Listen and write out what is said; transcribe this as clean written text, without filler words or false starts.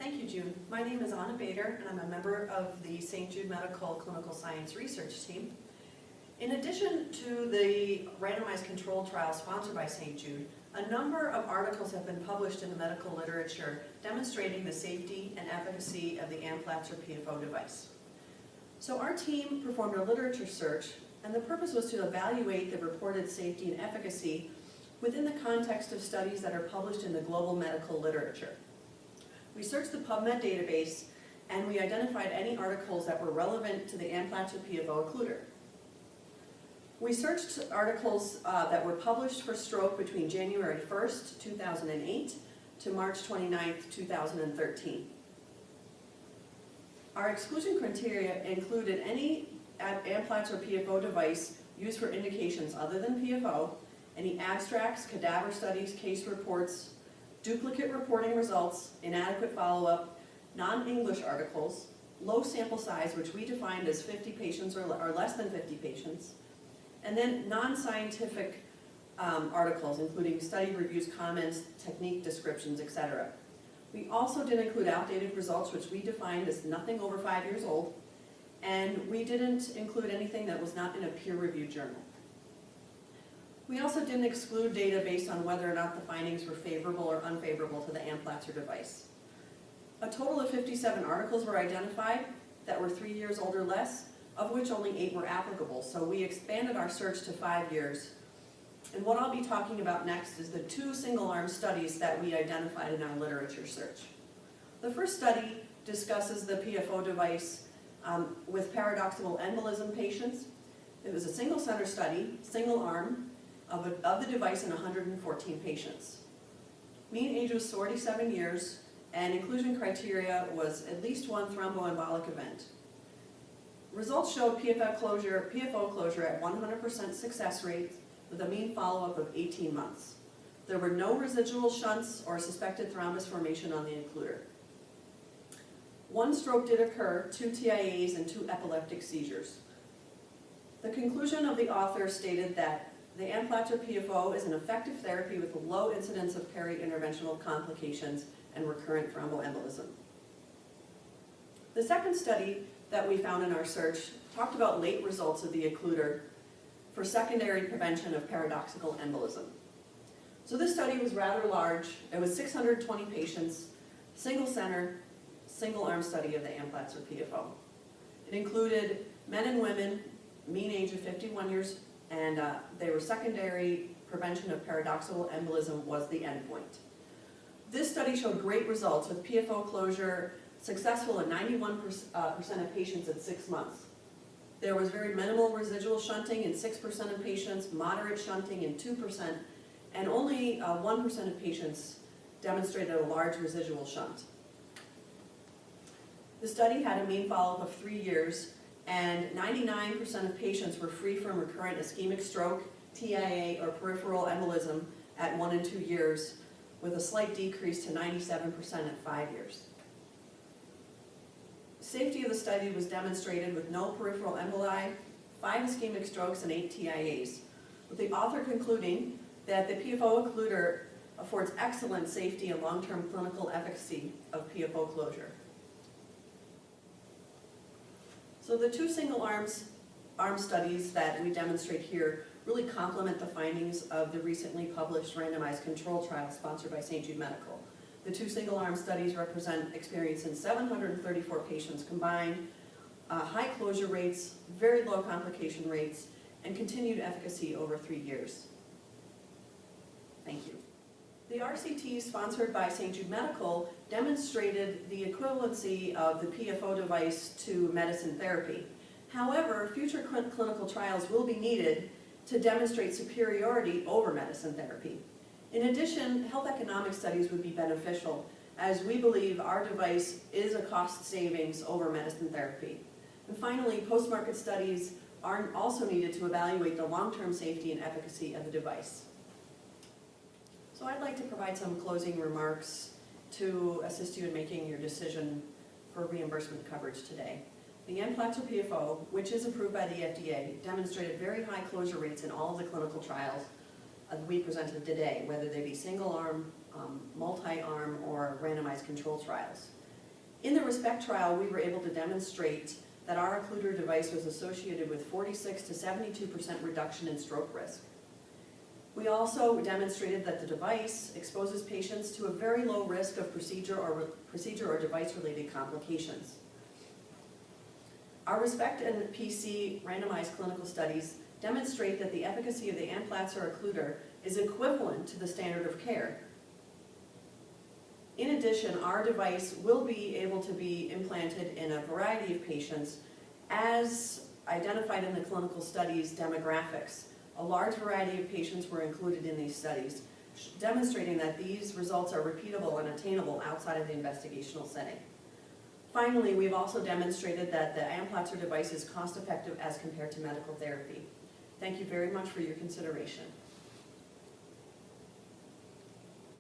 Thank you, June. My name is Anna Bader, and I'm a member of the St. Jude Medical Clinical Science Research Team. In addition to the randomized controlled trial sponsored by St. Jude, a number of articles have been published in the medical literature demonstrating the safety and efficacy of the Amplatzer PFO device. So our team performed a literature search, and the purpose was to evaluate the reported safety and efficacy within the context of studies that are published in the global medical literature. We searched the PubMed database, and we identified any articles that were relevant to the Amplatzer PFO occluder. We searched articles that were published for stroke between January 1st, 2008 to March 29th, 2013. Our exclusion criteria included any Amplatzer PFO device used for indications other than PFO, any abstracts, cadaver studies, case reports, duplicate reporting results, inadequate follow-up, non-English articles, low sample size, which we defined as 50 patients or less than 50 patients, and then non-scientific articles, including study reviews, comments, technique descriptions, etc. We also did include outdated results, which we defined as nothing over 5 years old, and we didn't include anything that was not in a peer-reviewed journal. We also didn't exclude data based on whether or not the findings were favorable or unfavorable to the Amplatzer device. A total of 57 articles were identified that were 3 years old or less, of which only 8 were applicable. So we expanded our search to 5 years. And what I'll be talking about next is the 2 single-arm studies that we identified in our literature search. The first study discusses the PFO device with paradoxical embolism patients. It was a single-center study, single-arm, of the device in 114 patients. Mean age was 47 years, and inclusion criteria was at least 1 thromboembolic event. Results showed PFO closure at 100% success rate with a mean follow-up of 18 months. There were no residual shunts or suspected thrombus formation on the includer. 1 stroke did occur, 2 TIAs, and 2 epileptic seizures. The conclusion of the author stated that the Amplatzer PFO is an effective therapy with a low incidence of peri-interventional complications and recurrent thromboembolism. The second study that we found in our search talked about late results of the occluder for secondary prevention of paradoxical embolism. So this study was rather large. It was 620 patients, single center, single arm study of the Amplatzer PFO. It included men and women, mean age of 51 years, and they were secondary prevention of paradoxical embolism was the endpoint. This study showed great results with PFO closure successful in 91% of patients at 6 months. There was very minimal residual shunting in 6% of patients, moderate shunting in 2%, and only 1% of patients demonstrated a large residual shunt. The study had a mean follow-up of 3 years, and 99% of patients were free from recurrent ischemic stroke, TIA, or peripheral embolism at 1 and 2 years, with a slight decrease to 97% at 5 years. Safety of the study was demonstrated with no peripheral emboli, 5 ischemic strokes, and 8 TIAs, with the author concluding that the PFO occluder affords excellent safety and long-term clinical efficacy of PFO closure. So the 2 single-arm studies that we demonstrate here really complement the findings of the recently published randomized control trial sponsored by St. Jude Medical. The 2 single-arm studies represent experience in 734 patients combined, high closure rates, very low complication rates, and continued efficacy over 3 years. Thank you. The RCT sponsored by St. Jude Medical demonstrated the equivalency of the PFO device to medicine therapy. However, future clinical trials will be needed to demonstrate superiority over medicine therapy. In addition, health economic studies would be beneficial, as we believe our device is a cost savings over medicine therapy. And finally, post-market studies are also needed to evaluate the long-term safety and efficacy of the device. So I'd like to provide some closing remarks to assist you in making your decision for reimbursement coverage today. The Amplatzer PFO, which is approved by the FDA, demonstrated very high closure rates in all of the clinical trials we presented today, whether they be single-arm, multi-arm, or randomized control trials. In the RESPECT trial, we were able to demonstrate that our occluder device was associated with 46 to 72% reduction in stroke risk. We also demonstrated that the device exposes patients to a very low risk of procedure or device-related complications. Our RESPECT and PC randomized clinical studies demonstrate that the efficacy of the Amplatzer occluder is equivalent to the standard of care. In addition, our device will be able to be implanted in a variety of patients as identified in the clinical studies demographics. A large variety of patients were included in these studies, demonstrating that these results are repeatable and attainable outside of the investigational setting. Finally, we've also demonstrated that the Amplatzer device is cost-effective as compared to medical therapy. Thank you very much for your consideration.